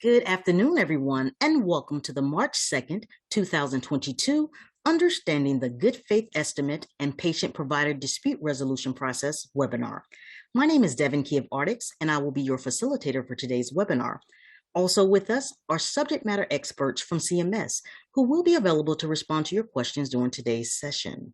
Good afternoon, everyone, and welcome to the March 2nd, 2022 Understanding the Good Faith Estimate and Patient Provider Dispute Resolution Process webinar. My name is Devin Key of Artix, and I will be your facilitator for today's webinar. Also with us are subject matter experts from CMS who will be available to respond to your questions during today's session.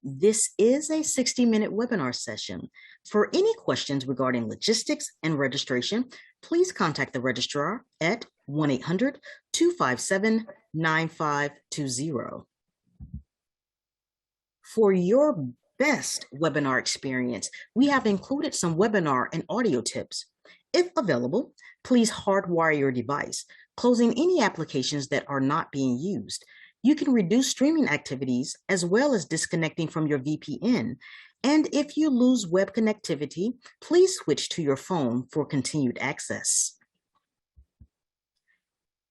This is a 60-minute webinar session. For any questions regarding logistics and registration, please contact the registrar at 1-800-257-9520. For your best webinar experience, we have included some webinar and audio tips. If available, please hardwire your device, closing any applications that are not being used. You can reduce streaming activities as well as disconnecting from your VPN. And if you lose web connectivity, please switch to your phone for continued access.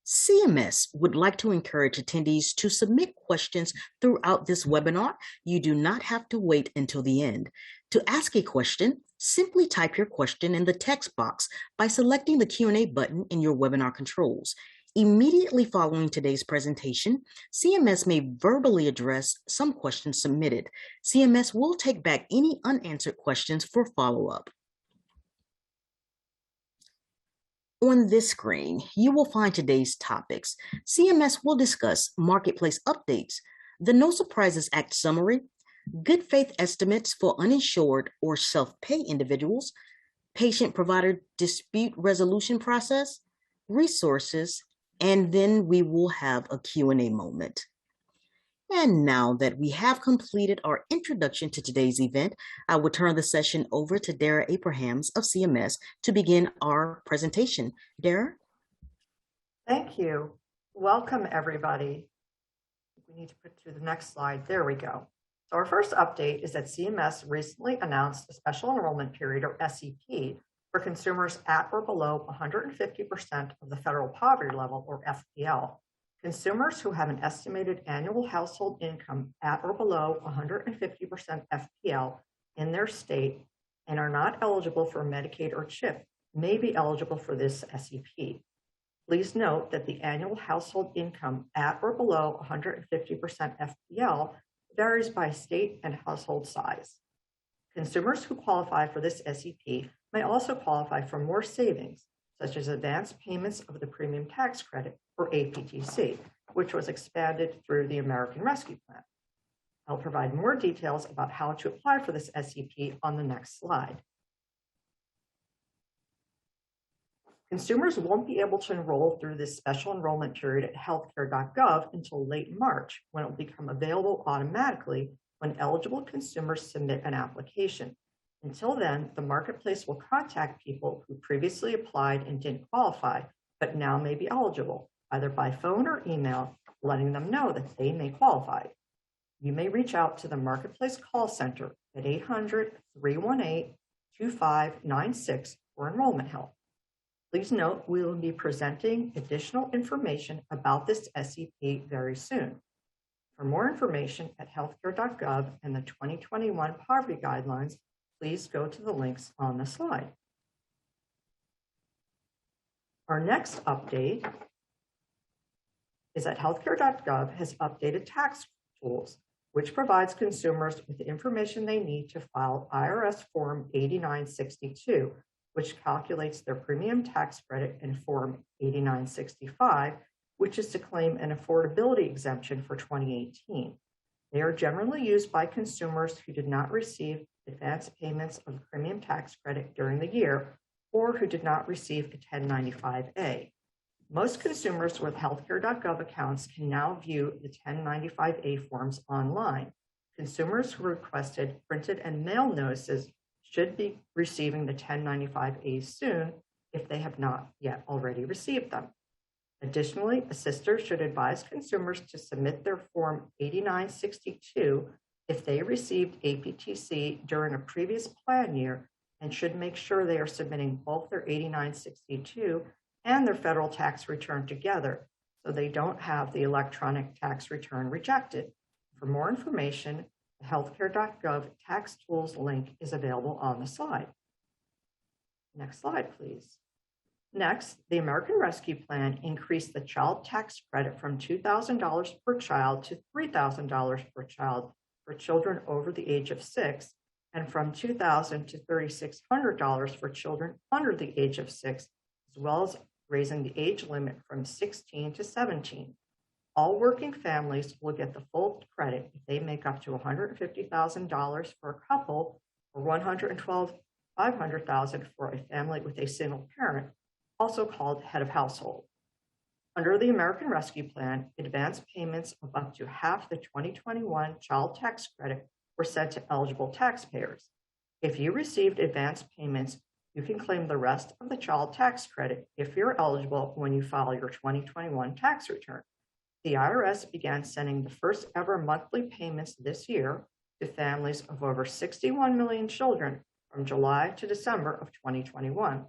CMS would like to encourage attendees to submit questions throughout this webinar. You do not have to wait until the end. To ask a question, simply type your question in the text box by selecting the Q&A button in your webinar controls. Immediately following today's presentation, CMS may verbally address some questions submitted. CMS will take back any unanswered questions for follow-up. On this screen, you will find today's topics. CMS will discuss marketplace updates, the No Surprises Act summary, good faith estimates for uninsured or self-pay individuals, patient-provider dispute resolution process, resources, and then we will have a Q&A moment. And now that we have completed our introduction to today's event, I will turn the session over to Dara Abrahams of CMS to begin our presentation. Dara? Thank you. Welcome, everybody. We need to put to the next slide. There we go. So our first update is that CMS recently announced a special enrollment period, or SEP, for consumers at or below 150% of the federal poverty level, or FPL. Consumers who have an estimated annual household income at or below 150% FPL in their state and are not eligible for Medicaid or CHIP may be eligible for this SEP. Please note that the annual household income at or below 150% FPL varies by state and household size. Consumers who qualify for this SEP may also qualify for more savings, such as advance payments of the Premium Tax Credit, or APTC, which was expanded through the American Rescue Plan. I'll provide more details about how to apply for this SEP on the next slide. Consumers won't be able to enroll through this special enrollment period at healthcare.gov until late March, when it will become available automatically when eligible consumers submit an application. Until then, the marketplace will contact people who previously applied and didn't qualify, but now may be eligible, either by phone or email, letting them know that they may qualify. You may reach out to the Marketplace Call Center at 800-318-2596 for enrollment help. Please note we will be presenting additional information about this SEP very soon. For more information at healthcare.gov and the 2021 poverty guidelines, please go to the links on the slide. Our next update is that healthcare.gov has updated tax tools, which provides consumers with the information they need to file IRS Form 8962, which calculates their premium tax credit, and Form 8965, which is to claim an affordability exemption for 2018. They are generally used by consumers who did not receive advance payments of premium tax credit during the year or who did not receive a 1095A. Most consumers with healthcare.gov accounts can now view the 1095A forms online. Consumers who requested printed and mail notices should be receiving the 1095As soon if they have not yet already received them. Additionally, assisters should advise consumers to submit their Form 8962 if they received APTC during a previous plan year, and should make sure they are submitting both their 8962 and their federal tax return together, so they don't have the electronic tax return rejected. For more information, the healthcare.gov tax tools link is available on the slide. Next slide, please. Next, the American Rescue Plan increased the child tax credit from $2,000 per child to $3,000 per child for children over the age of 6, and from $2,000 to $3,600 for children under the age of 6, as well as raising the age limit from 16 to 17. All working families will get the full credit if they make up to $150,000 for a couple or $500,000 for a family with a single parent, also called head of household. Under the American Rescue Plan, advance payments of up to half the 2021 child tax credit were sent to eligible taxpayers. If you received advance payments, you can claim the rest of the child tax credit if you're eligible when you file your 2021 tax return. The IRS began sending the first ever monthly payments this year to families of over 61 million children from July to December of 2021.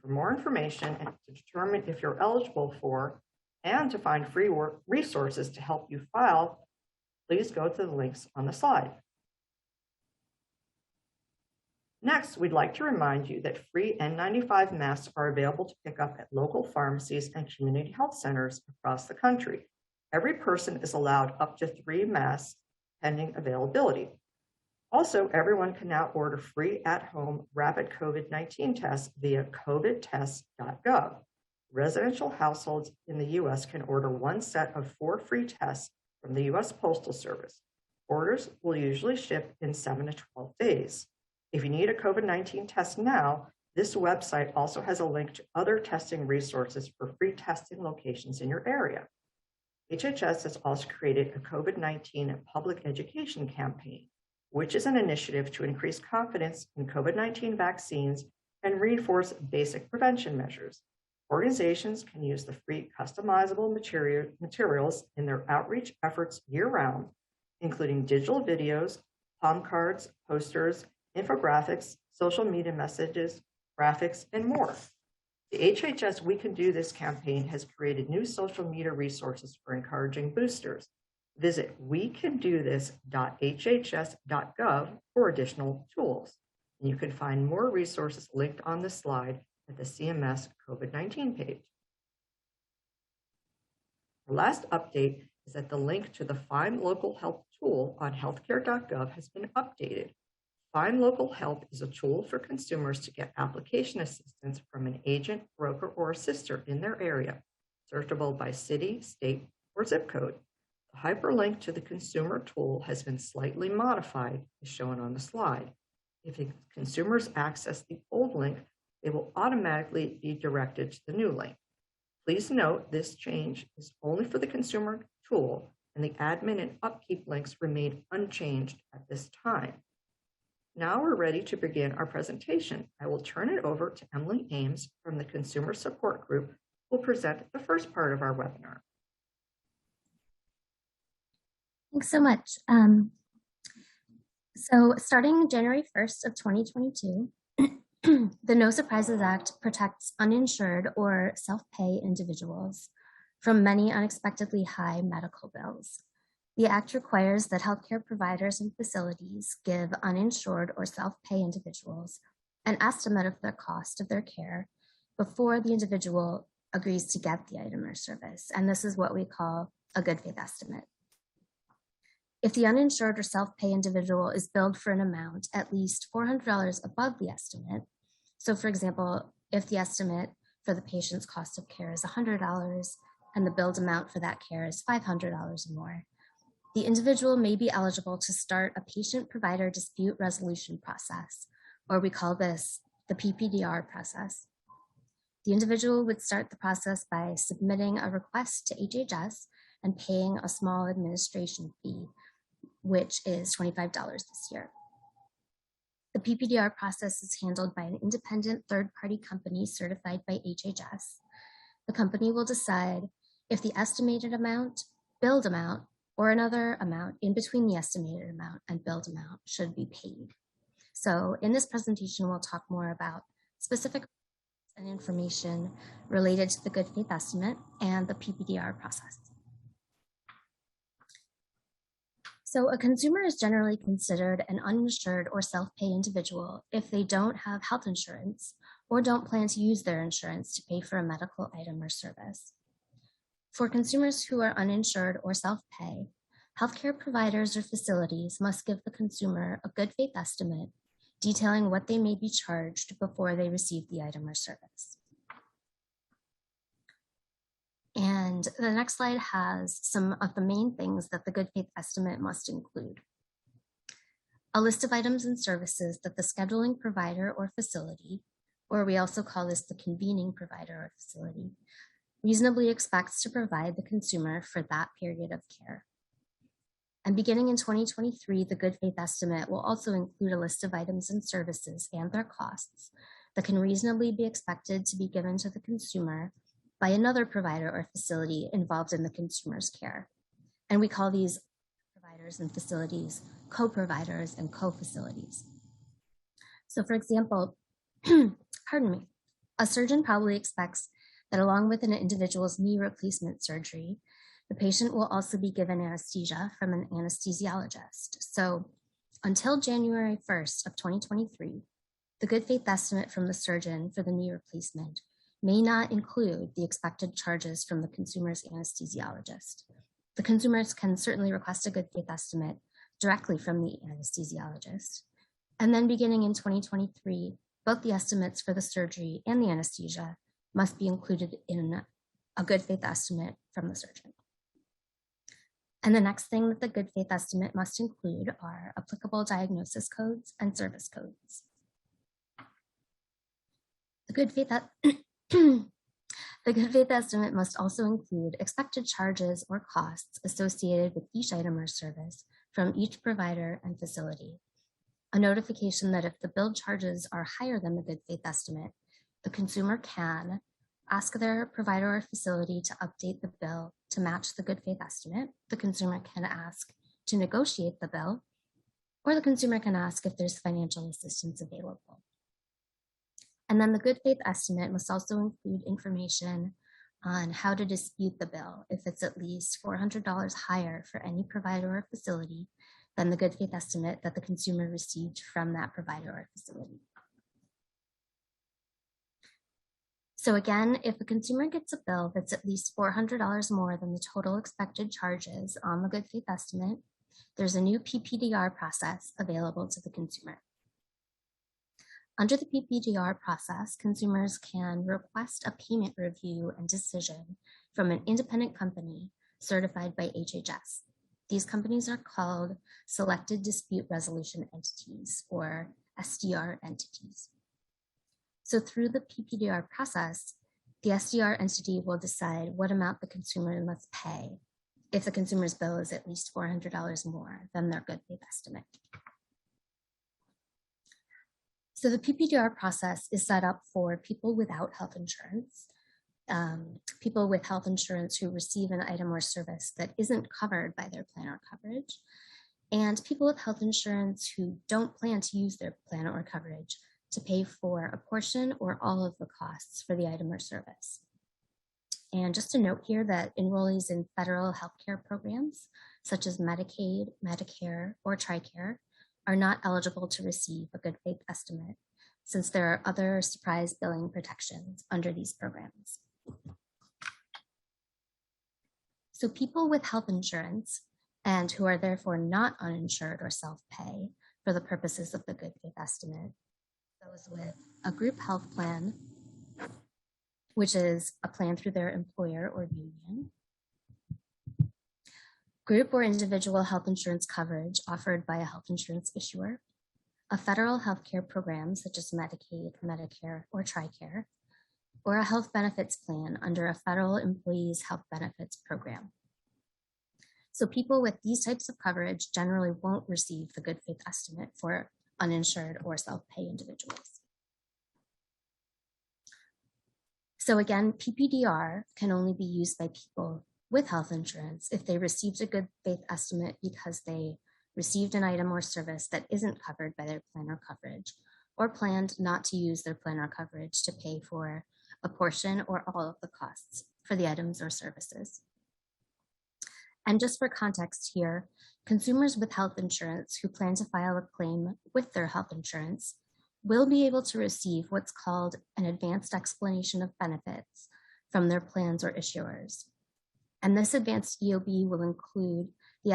For more information and to determine if you're eligible for and to find free resources to help you file, please go to the links on the slide. Next, we'd like to remind you that free N95 masks are available to pick up at local pharmacies and community health centers across the country. Every person is allowed up to 3 masks pending availability. Also, everyone can now order free at-home rapid COVID-19 tests via covidtests.gov. Residential households in the U.S. can order one set of 4 free tests from the U.S. Postal Service. Orders will usually ship in 7 to 12 days. If you need a COVID-19 test now, this website also has a link to other testing resources for free testing locations in your area. HHS has also created a COVID-19 public education campaign, which is an initiative to increase confidence in COVID-19 vaccines and reinforce basic prevention measures. Organizations can use the free customizable materials in their outreach efforts year-round, including digital videos, palm cards, posters, infographics, social media messages, graphics, and more. The HHS We Can Do This campaign has created new social media resources for encouraging boosters. Visit wecandothis.hhs.gov for additional tools. And you can find more resources linked on this slide at the CMS COVID-19 page. The last update is that the link to the Find Local Help tool on healthcare.gov has been updated. Find Local Help is a tool for consumers to get application assistance from an agent, broker, or assister in their area, searchable by city, state, or zip code. The hyperlink to the consumer tool has been slightly modified, as shown on the slide. If consumers access the old link, they will automatically be directed to the new link. Please note this change is only for the consumer tool, and the admin and upkeep links remain unchanged at this time. Now we're ready to begin our presentation. I will turn it over to Emily Ames from the Consumer Support Group, who will present the first part of our webinar. Thanks so much. So starting January 1st of 2022, the No Surprises Act protects uninsured or self-pay individuals from many unexpectedly high medical bills. The Act requires that healthcare providers and facilities give uninsured or self-pay individuals an estimate of the cost of their care before the individual agrees to get the item or service, and this is what we call a good faith estimate. If the uninsured or self-pay individual is billed for an amount at least $400 above the estimate, so for example, if the estimate for the patient's cost of care is $100 and the billed amount for that care is $500 or more, the individual may be eligible to start a patient-provider dispute resolution process, or we call this the PPDR process. The individual would start the process by submitting a request to HHS and paying a small administration fee, which is $25 this year. The PPDR process is handled by an independent third-party company certified by HHS. The company will decide if the estimated amount, billed amount, or another amount in between the estimated amount and billed amount should be paid. So in this presentation, we'll talk more about specific and information related to the good faith estimate and the PPDR process. So a consumer is generally considered an uninsured or self-pay individual if they don't have health insurance or don't plan to use their insurance to pay for a medical item or service. For consumers who are uninsured or self-pay, healthcare providers or facilities must give the consumer a good faith estimate detailing what they may be charged before they receive the item or service. And the next slide has some of the main things that the good faith estimate must include. A list of items and services that the scheduling provider or facility, or we also call this the convening provider or facility, reasonably expects to provide the consumer for that period of care. And beginning in 2023, the good faith estimate will also include a list of items and services and their costs that can reasonably be expected to be given to the consumer by another provider or facility involved in the consumer's care. And we call these providers and facilities co-providers and co-facilities. So for example, pardon me, a surgeon probably expects that along with an individual's knee replacement surgery, the patient will also be given anesthesia from an anesthesiologist. So until January 1st of 2023, the good faith estimate from the surgeon for the knee replacement may not include the expected charges from the consumer's anesthesiologist. The consumers can certainly request a good faith estimate directly from the anesthesiologist. And then beginning in 2023, both the estimates for the surgery and the anesthesia must be included in a good faith estimate from the surgeon. And the next thing that the good faith estimate must include are applicable diagnosis codes and service codes. The good faith estimate must also include expected charges or costs associated with each item or service from each provider and facility. A notification that if the billed charges are higher than the good faith estimate, the consumer can ask their provider or facility to update the bill to match the good faith estimate. The consumer can ask to negotiate the bill, or the consumer can ask if there's financial assistance available. And then the good faith estimate must also include information on how to dispute the bill if it's at least $400 higher for any provider or facility than the good faith estimate that the consumer received from that provider or facility. So again, if a consumer gets a bill that's at least $400 more than the total expected charges on the good faith estimate, there's a new PPDR process available to the consumer. Under the PPDR process, consumers can request a payment review and decision from an independent company certified by HHS. These companies are called Selected Dispute Resolution Entities, or SDR entities. So through the PPDR process, the SDR entity will decide what amount the consumer must pay if the consumer's bill is at least $400 more than their good faith estimate. So the PPDR process is set up for people without health insurance, people with health insurance who receive an item or service that isn't covered by their plan or coverage, and people with health insurance who don't plan to use their plan or coverage to pay for a portion or all of the costs for the item or service. And just to note here that enrollees in federal healthcare programs, such as Medicaid, Medicare, or TRICARE, are not eligible to receive a good faith estimate, since there are other surprise billing protections under these programs. So people with health insurance and who are therefore not uninsured or self-pay for the purposes of the good faith estimate, those with a group health plan, which is a plan through their employer or union, group or individual health insurance coverage offered by a health insurance issuer, a federal healthcare program such as Medicaid, Medicare, or TRICARE, or a health benefits plan under a federal employees health benefits program. So people with these types of coverage generally won't receive the good faith estimate for uninsured or self-pay individuals. So again, PPDR can only be used by people with health insurance if they received a good faith estimate because they received an item or service that isn't covered by their plan or coverage, or planned not to use their plan or coverage to pay for a portion or all of the costs for the items or services. And just for context here, consumers with health insurance who plan to file a claim with their health insurance will be able to receive what's called an advanced explanation of benefits from their plans or issuers. And this advanced EOB will include the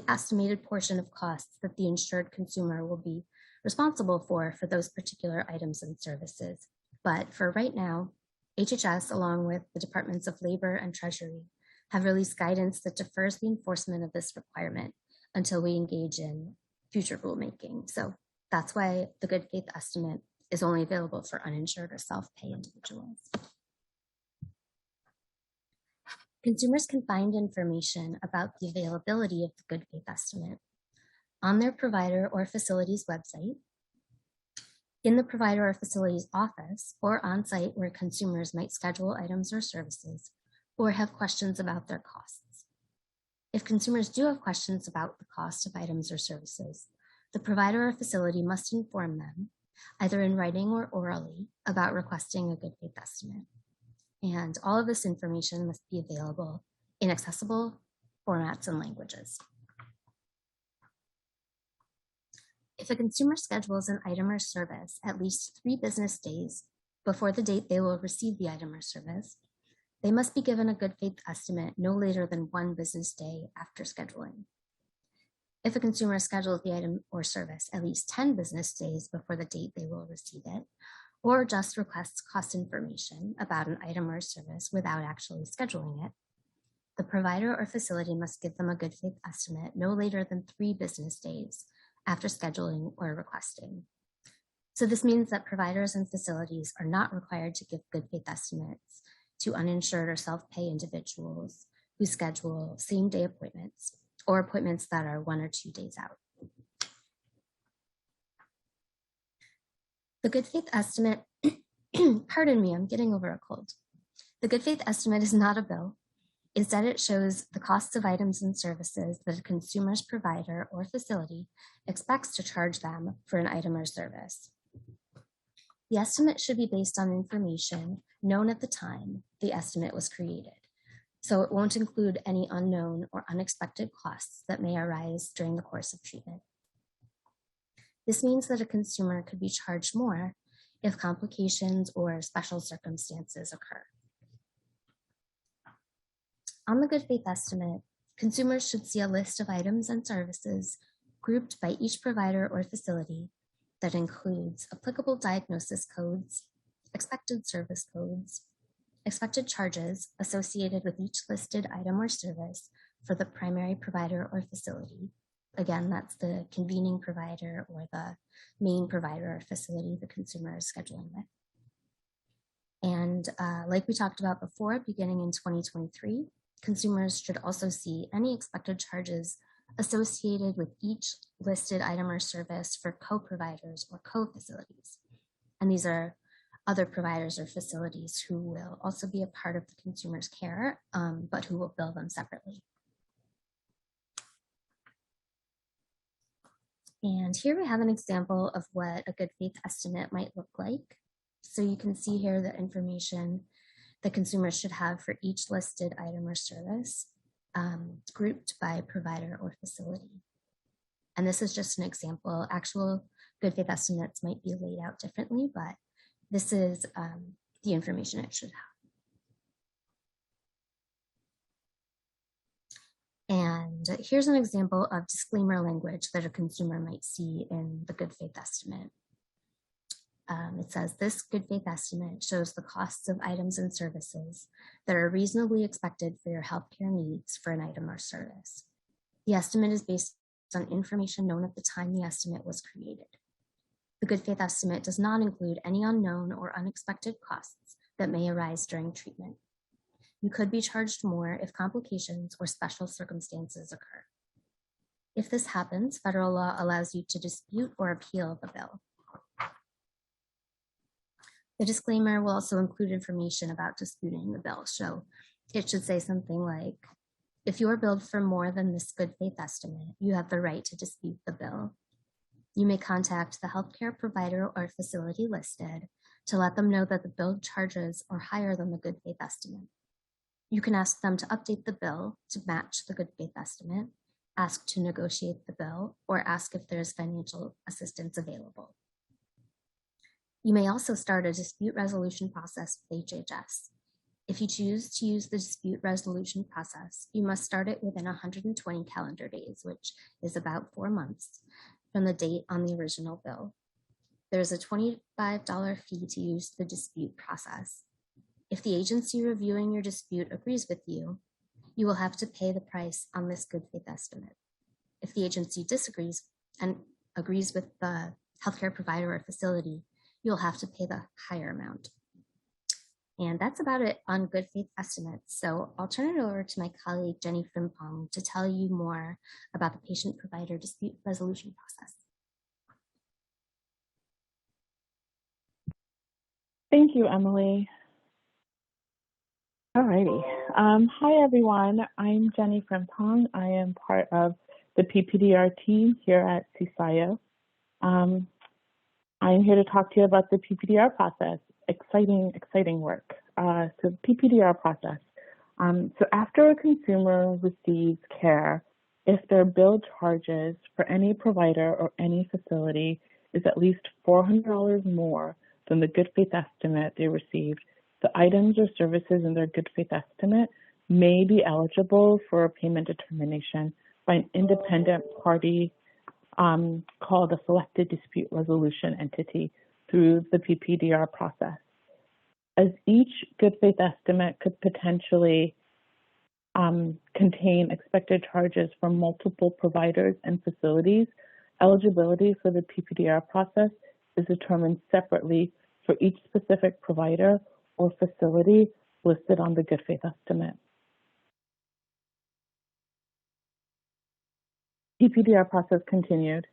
estimated portion of costs that the insured consumer will be responsible for those particular items and services. But for right now, HHS, along with the Departments of Labor and Treasury, have released guidance that defers the enforcement of this requirement until we engage in future rulemaking. So that's why the good faith estimate is only available for uninsured or self-pay individuals. Consumers can find information about the availability of the good faith estimate on their provider or facility's website, in the provider or facility's office, or on site where consumers might schedule items or services or have questions about their costs. If consumers do have questions about the cost of items or services, the provider or facility must inform them, either in writing or orally, about requesting a good faith estimate. And all of this information must be available in accessible formats and languages. If a consumer schedules an item or service at least 3 business days before the date they will receive the item or service, they must be given a good faith estimate no later than 1 business day after scheduling. If a consumer schedules the item or service at least 10 business days before the date they will receive it, or just requests cost information about an item or service without actually scheduling it, the provider or facility must give them a good faith estimate no later than 3 business days after scheduling or requesting. So this means that providers and facilities are not required to give good faith estimates to uninsured or self-pay individuals who schedule same-day appointments or appointments that are 1 or 2 days out. The good faith estimate, pardon me, I'm getting over a cold. The good faith estimate is not a bill. Instead, it shows the costs of items and services that a consumer's provider or facility expects to charge them for an item or service. The estimate should be based on information known at the time the estimate was created, so it won't include any unknown or unexpected costs that may arise during the course of treatment. This means that a consumer could be charged more if complications or special circumstances occur. On the good faith estimate, consumers should see a list of items and services grouped by each provider or facility that includes applicable diagnosis codes, expected service codes, expected charges associated with each listed item or service for the primary provider or facility. Again, that's the convening provider or the main provider or facility the consumer is scheduling with. And like we talked about before, beginning in 2023, consumers should also see any expected charges associated with each listed item or service for co-providers or co-facilities. And these are other providers or facilities who will also be a part of the consumer's care, but who will bill them separately. And here we have an example of what a good faith estimate might look like. So you can see here the information that consumers should have for each listed item or service, grouped by provider or facility. And this is just an example. Actual good faith estimates might be laid out differently, but this is the information it should have. And here's an example of disclaimer language that a consumer might see in the good faith estimate. It says, this good faith estimate shows the costs of items and services that are reasonably expected for your healthcare needs for an item or service. The estimate is based on information known at the time the estimate was created. The good faith estimate does not include any unknown or unexpected costs that may arise during treatment. You could be charged more if complications or special circumstances occur. If this happens, federal law allows you to dispute or appeal the bill. The disclaimer will also include information about disputing the bill. So it should say something like, if you are billed for more than this good faith estimate, you have the right to dispute the bill. You may contact the healthcare provider or facility listed to let them know that the billed charges are higher than the good faith estimate. You can ask them to update the bill to match the good faith estimate, ask to negotiate the bill, or ask if there is financial assistance available. You may also start a dispute resolution process with HHS. If you choose to use the dispute resolution process, you must start it within 120 calendar days, which is about 4 months from the date on the original bill. There's a $25 fee to use the dispute process. If the agency reviewing your dispute agrees with you, you will have to pay the price on this good faith estimate. If the agency disagrees and agrees with the healthcare provider or facility, you'll have to pay the higher amount. And that's about it on good faith estimates. So I'll turn it over to my colleague, Jenny Frimpong, to tell you more about the patient-provider dispute resolution process. Thank you, Emily. Alrighty. Hi, everyone. I'm Jenny Frimpong. I am part of the PPDR team here at CSIO. I'm here to talk to you about the PPDR process. Exciting work. So the PPDR process. So after a consumer receives care, if their bill charges for any provider or any facility is at least $400 more than the good faith estimate they received, the items or services in their good faith estimate may be eligible for a payment determination by an independent party called a selected dispute resolution entity through the PPDR process. As each good faith estimate could potentially contain expected charges from multiple providers and facilities, eligibility for the PPDR process is determined separately for each specific provider or facility listed on the good faith estimate. PPDR process continued.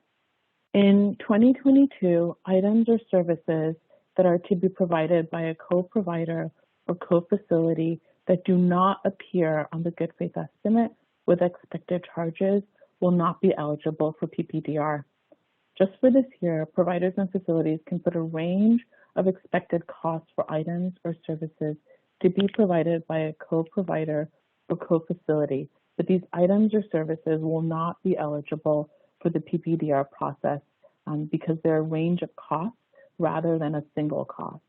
In 2022, items or services that are to be provided by a co-provider or co-facility that do not appear on the good faith estimate with expected charges will not be eligible for PPDR. Just for this year, providers and facilities can put a range of expected costs for items or services to be provided by a co-provider or co-facility, but these items or services will not be eligible for the PPDR process because they're a range of costs rather than a single cost.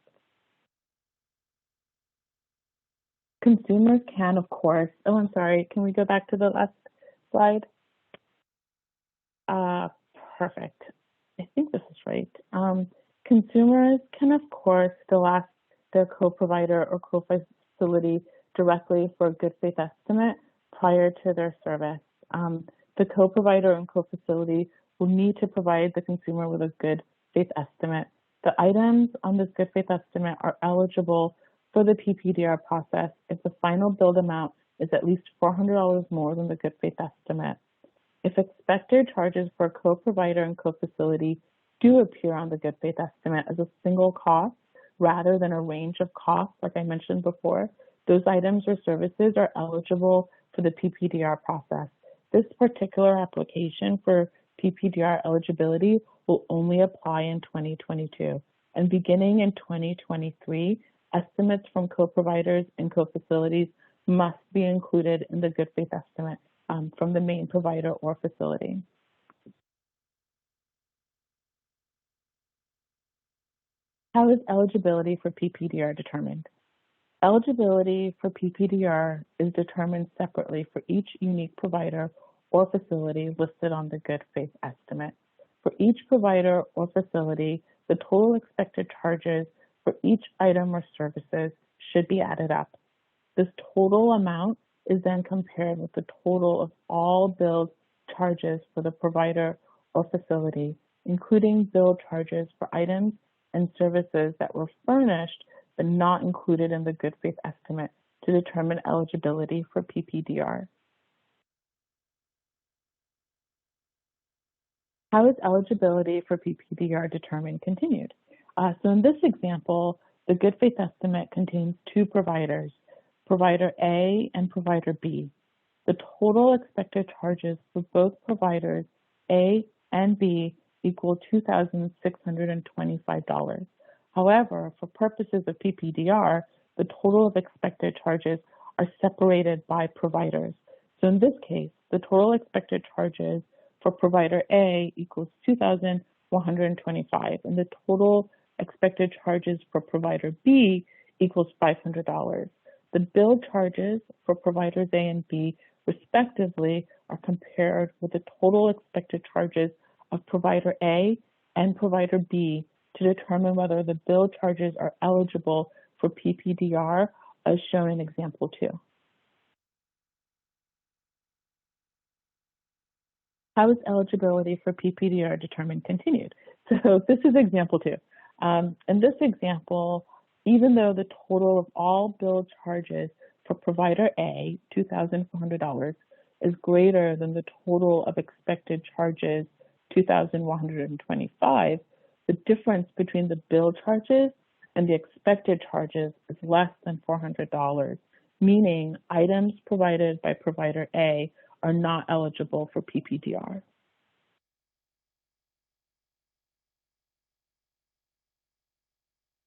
Consumers can, of course, I'm sorry, can we go back to the last slide? Perfect. I think this is right. Consumers can, of course, still ask their co-provider or co-facility directly for a good faith estimate prior to their service. The co-provider and co-facility will need to provide the consumer with a good faith estimate. The items on this good faith estimate are eligible for the PPDR process if the final billed amount is at least $400 more than the good faith estimate. If expected charges for a co-provider and co-facility do appear on the good faith estimate as a single cost rather than a range of costs, like I mentioned before, those items or services are eligible for the PPDR process. This particular application for PPDR eligibility will only apply in 2022. And beginning in 2023, estimates from co-providers and co-facilities must be included in the good faith estimate from the main provider or facility. How is eligibility for PPDR determined? Eligibility for PPDR is determined separately for each unique provider or facility listed on the good faith estimate. For each provider or facility, the total expected charges for each item or services should be added up. This total amount is then compared with the total of all billed charges for the provider or facility, including billed charges for items and services that were furnished but not included in the good faith estimate to determine eligibility for PPDR. How is eligibility for PPDR determined continued? So in this example, the good faith estimate contains two providers, provider A and provider B. The total expected charges for both providers A and B equal $2,625. However, for purposes of PPDR, the total of expected charges are separated by providers. So in this case, the total expected charges for provider A equals $2,125, and the total expected charges for provider B equals $500. The bill charges for providers A and B, respectively, are compared with the total expected charges of provider A and provider B to determine whether the bill charges are eligible for PPDR, as shown in example 2. How is eligibility for PPDR determined? Continued. So this is example 2. In this example, even though the total of all bill charges for provider A, $2,400, is greater than the total of expected charges, $2,125, the difference between the bill charges and the expected charges is less than $400, meaning items provided by provider A are not eligible for PPDR.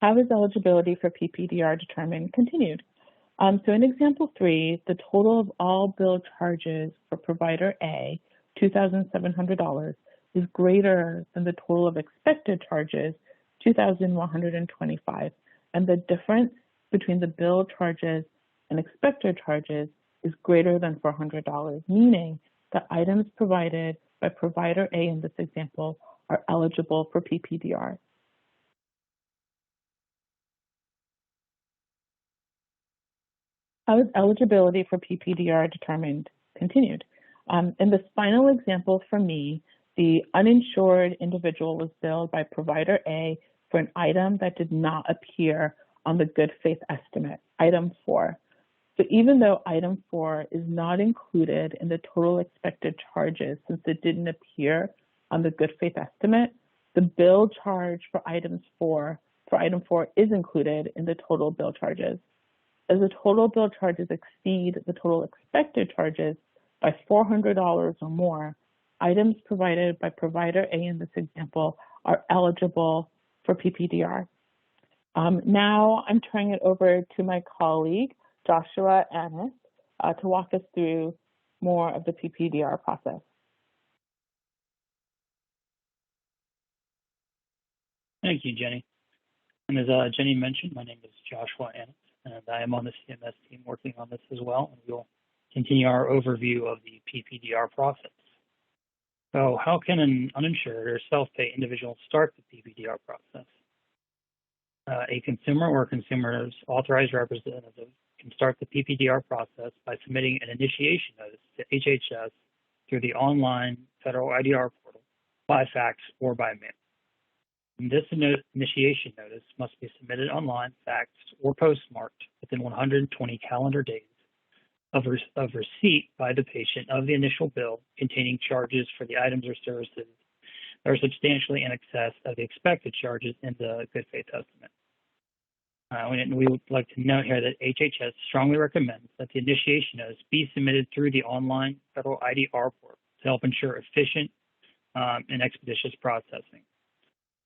How is eligibility for PPDR determined? Continued. So in example 3, the total of all bill charges for provider A, $2,700, is greater than the total of expected charges, $2,125, and the difference between the bill charges and expected charges is greater than $400, meaning that items provided by provider A in this example are eligible for PPDR. How is eligibility for PPDR determined? Continued. In this final example for me, the uninsured individual was billed by provider A for an item that did not appear on the good faith estimate, item 4. So even though item 4 is not included in the total expected charges since it didn't appear on the good faith estimate, the bill charge for item 4 is included in the total bill charges. As the total bill charges exceed the total expected charges by $400 or more, items provided by provider A in this example are eligible for PPDR. Now I'm turning it over to my colleague, Joshua Annis, to walk us through more of the PPDR process. Thank you, Jenny. And as Jenny mentioned, my name is Joshua Annis, and I am on the CMS team working on this as well, and we'll continue our overview of the PPDR process. So how can an uninsured or self-pay individual start the PPDR process? A consumer or consumer's authorized representative can start the PPDR process by submitting an initiation notice to HHS through the online federal IDR portal, by fax, or by mail. And this initiation notice must be submitted online, faxed, or postmarked within 120 calendar days of receipt by the patient of the initial bill containing charges for the items or services that are substantially in excess of the expected charges in the good faith estimate. We would like to note here that HHS strongly recommends that the initiation notice be submitted through the online federal IDR portal to help ensure efficient and expeditious processing.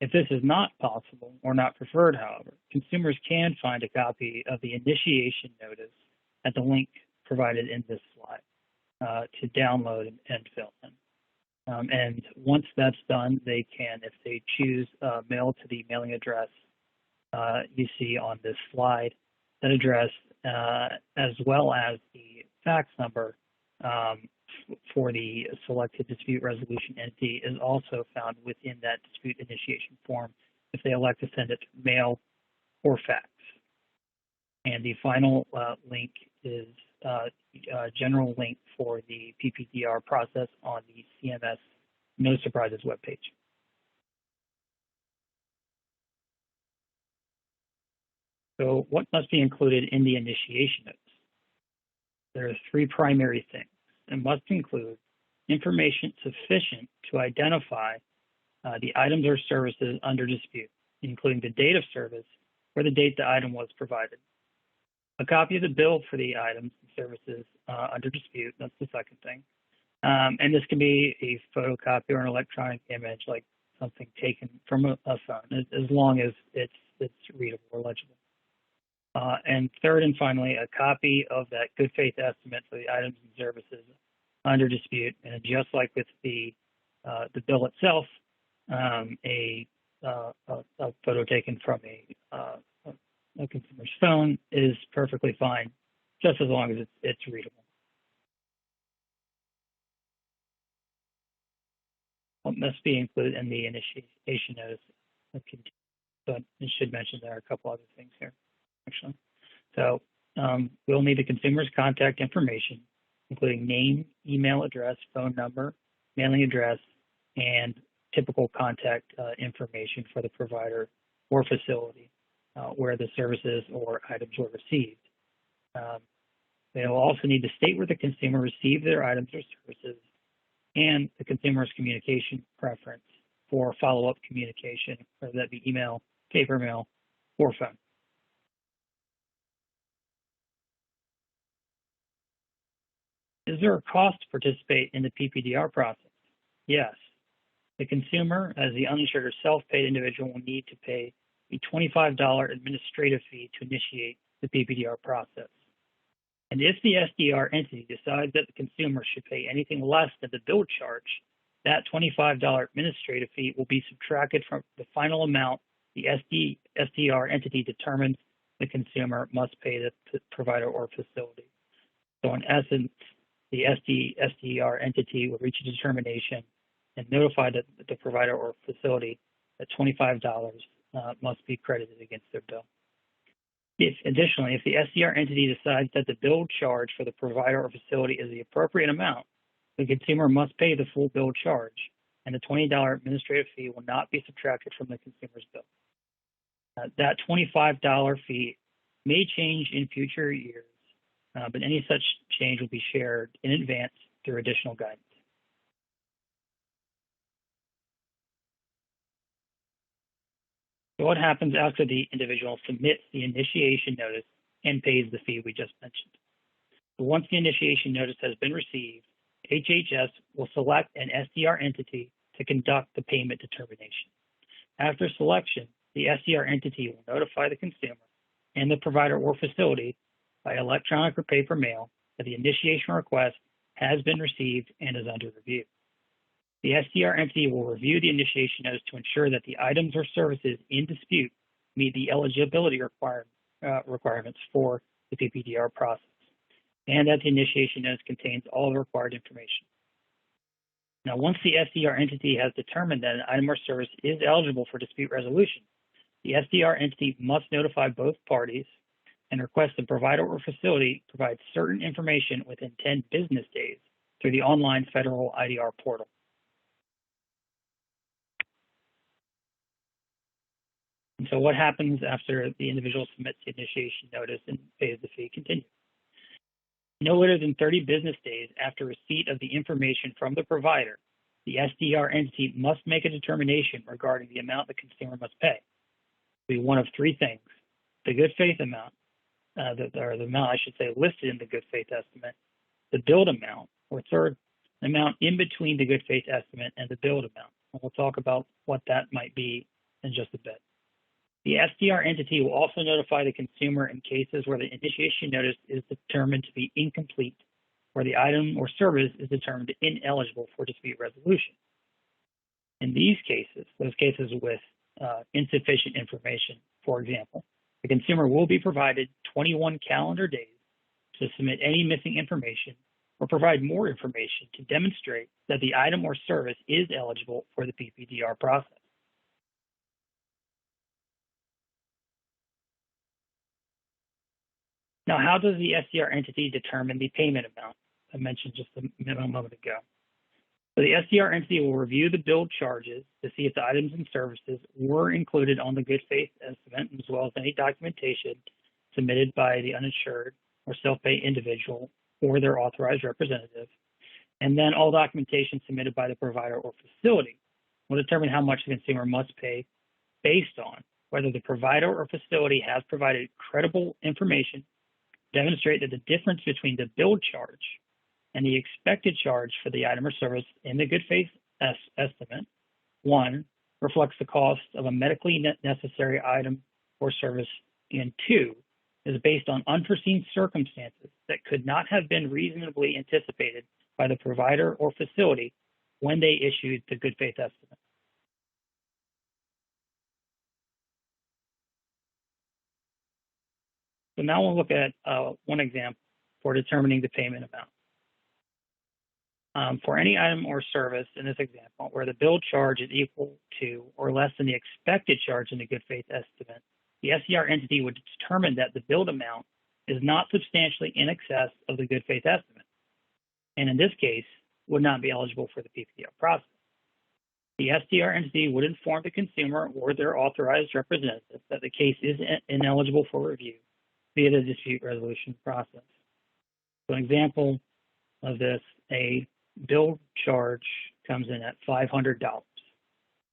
If this is not possible or not preferred, however, consumers can find a copy of the initiation notice at the link provided in this slide to download and fill in. And once that's done, they can, if they choose, mail to the mailing address you see on this slide. That address, as well as the fax number for the selected dispute resolution entity, is also found within that dispute initiation form if they elect to send it mail or fax. And the final link is a general link for the PPDR process on the CMS No Surprises webpage. So what must be included in the initiation notice? There are 3 primary things. It must include information sufficient to identify the items or services under dispute, including the date of service or the date the item was provided. A copy of the bill for the items and services under dispute, that's the second thing. And this can be a photocopy or an electronic image, like something taken from a phone, as long as it's readable or legible. And third and finally, a copy of that good faith estimate for the items and services under dispute. And just like with the bill itself, a a photo taken from a consumer's phone is perfectly fine, just as long as it's readable. What must be included in the initiation notice? But I should mention there are a couple other things here, actually. So we'll need the consumer's contact information, including name, email address, phone number, mailing address, and typical contact information for the provider or facility where the services or items were received. They will also need to state where the consumer received their items or services and the consumer's communication preference for follow-up communication, whether that be email, paper mail, or phone. Is there a cost to participate in the PPDR process? Yes. The consumer, as the uninsured or self-paid individual, will need to pay a $25 administrative fee to initiate the PPDR process. And if the SDR entity decides that the consumer should pay anything less than the bill charge, that $25 administrative fee will be subtracted from the final amount the SDR entity determines the consumer must pay the provider or facility. So in essence, the SDR entity will reach a determination and notify the provider or facility that $25 must be credited against their bill. Additionally, if the SDR entity decides that the bill charge for the provider or facility is the appropriate amount, the consumer must pay the full bill charge, and the $20 administrative fee will not be subtracted from the consumer's bill. That $25 fee may change in future years, but any such change will be shared in advance through additional guidance. So what happens after the individual submits the initiation notice and pays the fee we just mentioned? So once the initiation notice has been received, HHS will select an SDR entity to conduct the payment determination. After selection, the SDR entity will notify the consumer and the provider or facility by electronic or paper mail that the initiation request has been received and is under review. The SDR entity will review the initiation notice to ensure that the items or services in dispute meet the eligibility requirements for the PPDR process, and that the initiation notice contains all the required information. Now, once the SDR entity has determined that an item or service is eligible for dispute resolution, the SDR entity must notify both parties and request the provider or facility provide certain information within 10 business days through the online federal IDR portal. And so what happens after the individual submits the initiation notice and pays the fee? Continue. No later than 30 business days after receipt of the information from the provider, the SDR entity must make a determination regarding the amount the consumer must pay. It will be one of three things: the good faith amount, or the amount, I should say, listed in the good faith estimate, the billed amount, or third, the amount in between the good faith estimate and the billed amount. And we'll talk about what that might be in just a bit. The SDR entity will also notify the consumer in cases where the initiation notice is determined to be incomplete, where the item or service is determined ineligible for dispute resolution. In these cases, those cases with insufficient information, for example, the consumer will be provided 21 calendar days to submit any missing information or provide more information to demonstrate that the item or service is eligible for the PPDR process. Now, how does the SDR entity determine the payment amount? I mentioned just a moment ago. So the SDR entity will review the billed charges to see if the items and services were included on the good faith estimate, as well as any documentation submitted by the uninsured or self-pay individual or their authorized representative. And then all documentation submitted by the provider or facility will determine how much the consumer must pay based on whether the provider or facility has provided credible information, demonstrate that the difference between the billed charge and the expected charge for the item or service in the good faith estimate, one, reflects the cost of a medically necessary item or service, and two, is based on unforeseen circumstances that could not have been reasonably anticipated by the provider or facility when they issued the good faith estimate. now we'll look at one example for determining the payment amount. For any item or service in this example where the billed charge is equal to or less than the expected charge in the good faith estimate, the SDR entity would determine that the billed amount is not substantially in excess of the good faith estimate, and in this case, would not be eligible for the PPDR process. The SDR entity would inform the consumer or their authorized representative that the case is ineligible for review via the dispute resolution process. So an example of this, a bill charge comes in at $500.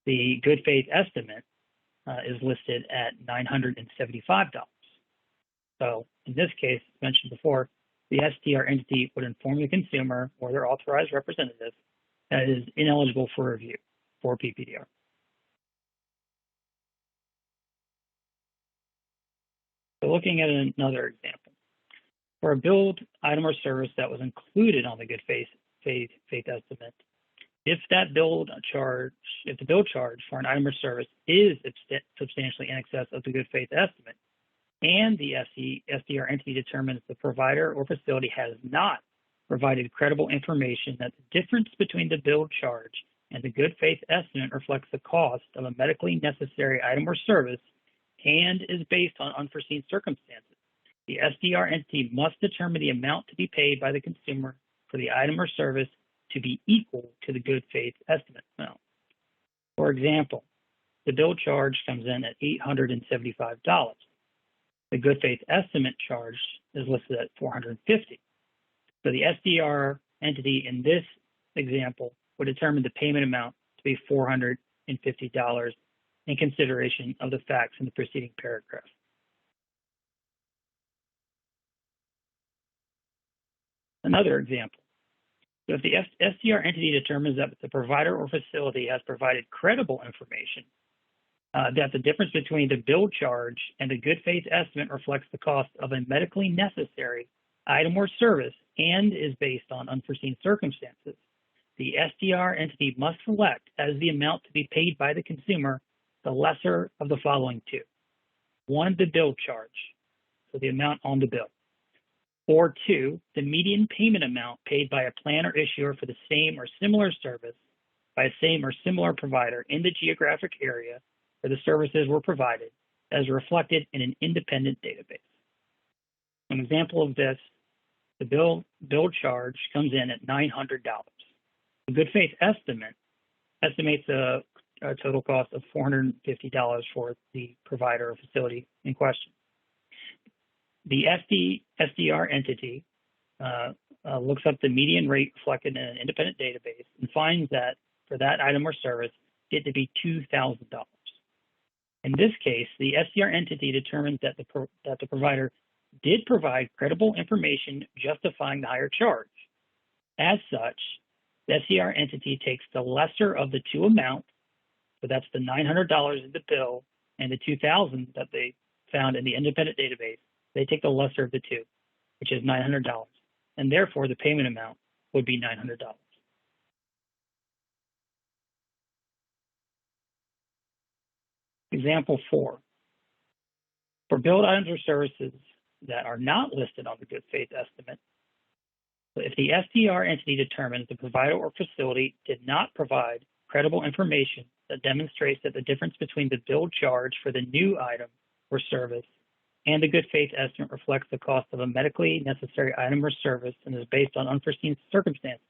The good faith estimate is listed at $975. So in this case, as mentioned before, the SDR entity would inform the consumer or their authorized representative that it is ineligible for review for PPDR. So looking at another example, for a billed item or service that was included on the good faith estimate, if the bill charge for an item or service is substantially in excess of the good faith estimate, and the SDR entity determines the provider or facility has not provided credible information that the difference between the billed charge and the good faith estimate reflects the cost of a medically necessary item or service and is based on unforeseen circumstances, the SDR entity must determine the amount to be paid by the consumer for the item or service to be equal to the good faith estimate amount. For example, the bill charge comes in at $875. The good faith estimate charge is listed at $450. So the SDR entity in this example would determine the payment amount to be $450 in consideration of the facts in the preceding paragraph. Another example. So if the SDR entity determines that the provider or facility has provided credible information that the difference between the billed charge and the good faith estimate reflects the cost of a medically necessary item or service and is based on unforeseen circumstances, the SDR entity must select as the amount to be paid by the consumer the lesser of the following two. One, the bill charge, so the amount on the bill. Or two, the median payment amount paid by a plan or issuer for the same or similar service by a same or similar provider in the geographic area where the services were provided as reflected in an independent database. An example of this, the bill charge comes in at $900. The good faith estimate estimates a total cost of $450 for the provider or facility in question. The SDR entity looks up the median rate reflected in an independent database and finds that for that item or service, it to be $2,000. In this case, the SDR entity determines that the provider did provide credible information justifying the higher charge. As such, the SDR entity takes the lesser of the two amounts, so that's the $900 in the bill and the $2,000 that they found in the independent database. They take the lesser of the two, which is $900, and therefore the payment amount would be $900. Example 4. For billed items or services that are not listed on the good faith estimate, if the SDR entity determines the provider or facility did not provide credible information that demonstrates that the difference between the billed charge for the new item or service and the good faith estimate reflects the cost of a medically necessary item or service and is based on unforeseen circumstances,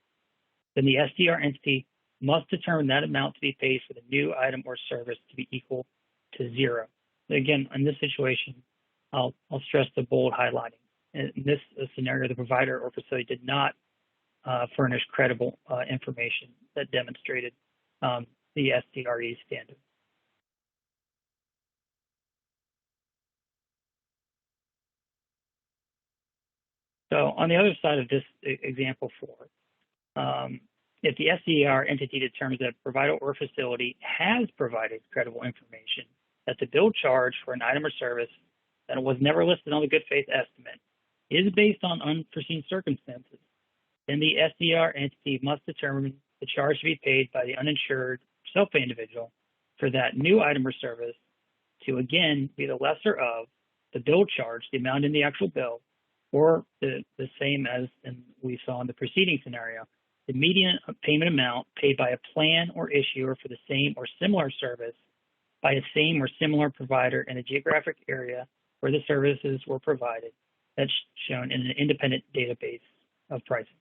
then the SDR entity must determine that amount to be paid for the new item or service to be equal to zero. Again, in this situation, I'll stress the bold highlighting. In this scenario, the provider or facility did not furnish credible information that demonstrated the SDRE standard. So on the other side of this example 4, if the SDR entity determines that a provider or facility has provided credible information that the bill charge for an item or service that was never listed on the good faith estimate is based on unforeseen circumstances, then the SDR entity must determine the charge to be paid by the uninsured self-pay individual for that new item or service to again be the lesser of the bill charge, the amount in the actual bill, or the same as we saw in the preceding scenario, the median payment amount paid by a plan or issuer for the same or similar service by a same or similar provider in a geographic area where the services were provided. That's shown in an independent database of pricing.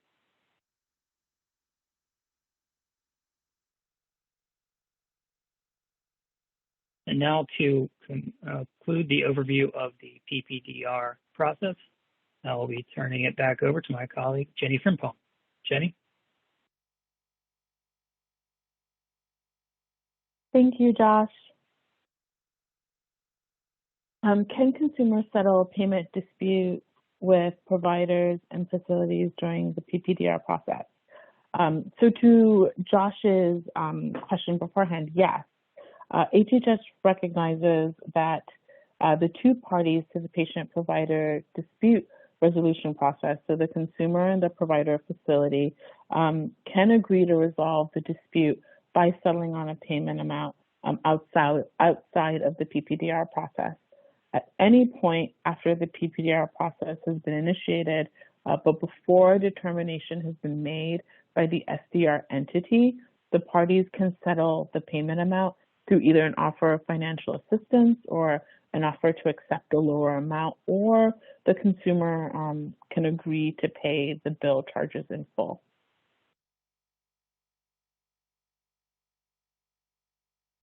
And now to conclude the overview of the PPDR process, I will be turning it back over to my colleague, Jenny Frimpong. Jenny? Thank you, Josh. Can consumers settle payment disputes with providers and facilities during the PPDR process? So to Josh's question beforehand, yes. HHS recognizes that the two parties to the patient-provider dispute resolution process, so the consumer and the provider facility, can agree to resolve the dispute by settling on a payment amount outside of the PPDR process. At any point after the PPDR process has been initiated, but before a determination has been made by the SDR entity, the parties can settle the payment amount through either an offer of financial assistance or an offer to accept a lower amount, or the consumer can agree to pay the bill charges in full.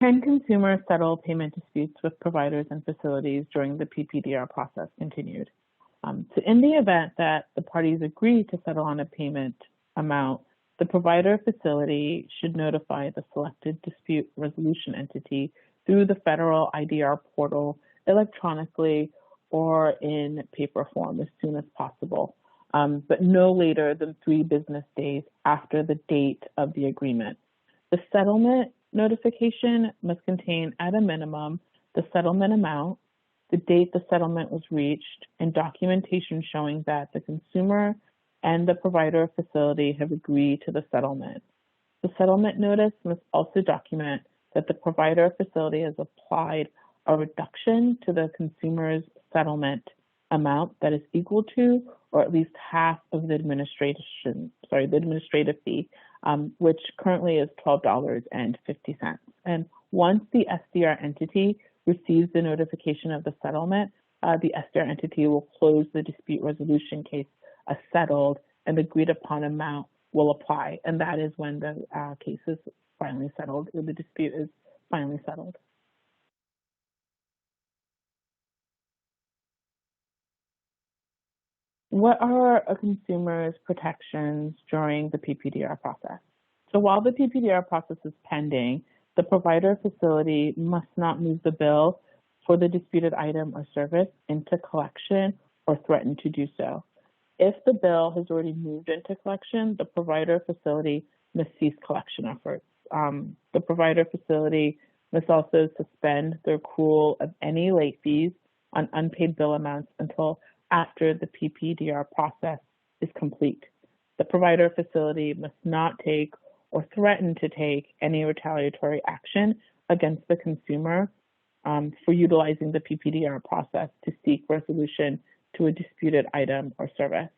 Can consumers settle payment disputes with providers and facilities during the PPDR process continued? So in the event that the parties agree to settle on a payment amount, the provider facility should notify the selected dispute resolution entity through the federal IDR portal electronically or in paper form as soon as possible, but no later than 3 business days after the date of the agreement. The settlement notification must contain, at a minimum, the settlement amount, the date the settlement was reached, and documentation showing that the consumer and the provider facility have agreed to the settlement. The settlement notice must also document that the provider facility has applied a reduction to the consumer's settlement amount that is equal to or at least half of the administrative fee, which currently is $12.50. And once the SDR entity receives the notification of the settlement, the SDR entity will close the dispute resolution case as settled, and the agreed upon amount will apply. And that is when the case is finally settled, or the dispute is finally settled. What are a consumer's protections during the PPDR process? So while the PPDR process is pending, the provider facility must not move the bill for the disputed item or service into collection or threaten to do so. If the bill has already moved into collection, the provider facility must cease collection efforts. The provider facility must also suspend the accrual of any late fees on unpaid bill amounts until after the PPDR process is complete. The provider facility must not take or threaten to take any retaliatory action against the consumer for utilizing the PPDR process to seek resolution to a disputed item or service.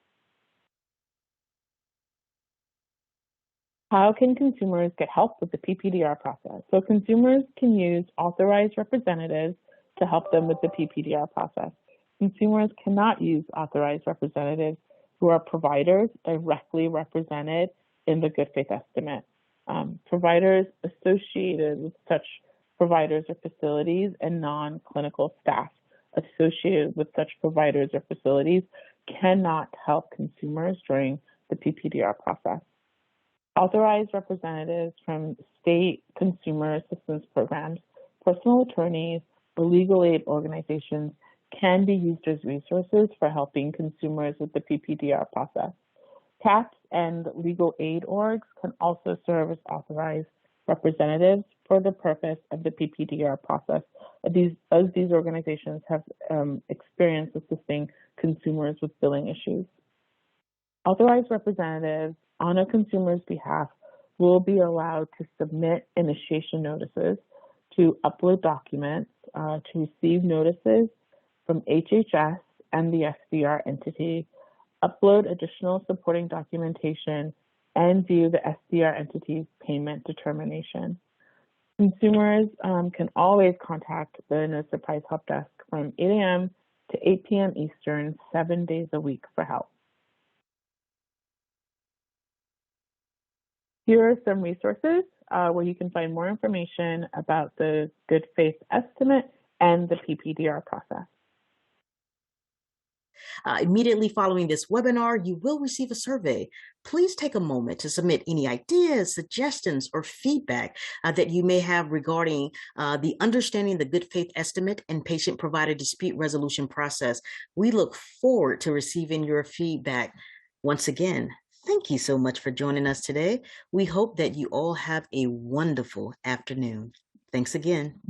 How can consumers get help with the PPDR process? So consumers can use authorized representatives to help them with the PPDR process. Consumers cannot use authorized representatives who are providers directly represented in the good faith estimate. Providers associated with such providers or facilities and non-clinical staff associated with such providers or facilities cannot help consumers during the PPDR process. Authorized representatives from state consumer assistance programs, personal attorneys, or legal aid organizations can be used as resources for helping consumers with the PPDR process. CAPS and legal aid orgs can also serve as authorized representatives for the purpose of the PPDR process, as these organizations have experience assisting consumers with billing issues. Authorized representatives on a consumer's behalf will be allowed to submit initiation notices, to upload documents, to receive notices from HHS and the SDR entity, upload additional supporting documentation, and view the SDR entity's payment determination. Consumers can always contact the No Surprise Help Desk from 8 a.m. to 8 p.m. Eastern, 7 days a week for help. Here are some resources where you can find more information about the good faith estimate and the PPDR process. Immediately following this webinar, you will receive a survey. Please take a moment to submit any ideas, suggestions, or feedback that you may have regarding the understanding the good faith estimate and patient-provider dispute resolution process. We look forward to receiving your feedback. Once again, thank you so much for joining us today. We hope that you all have a wonderful afternoon. Thanks again.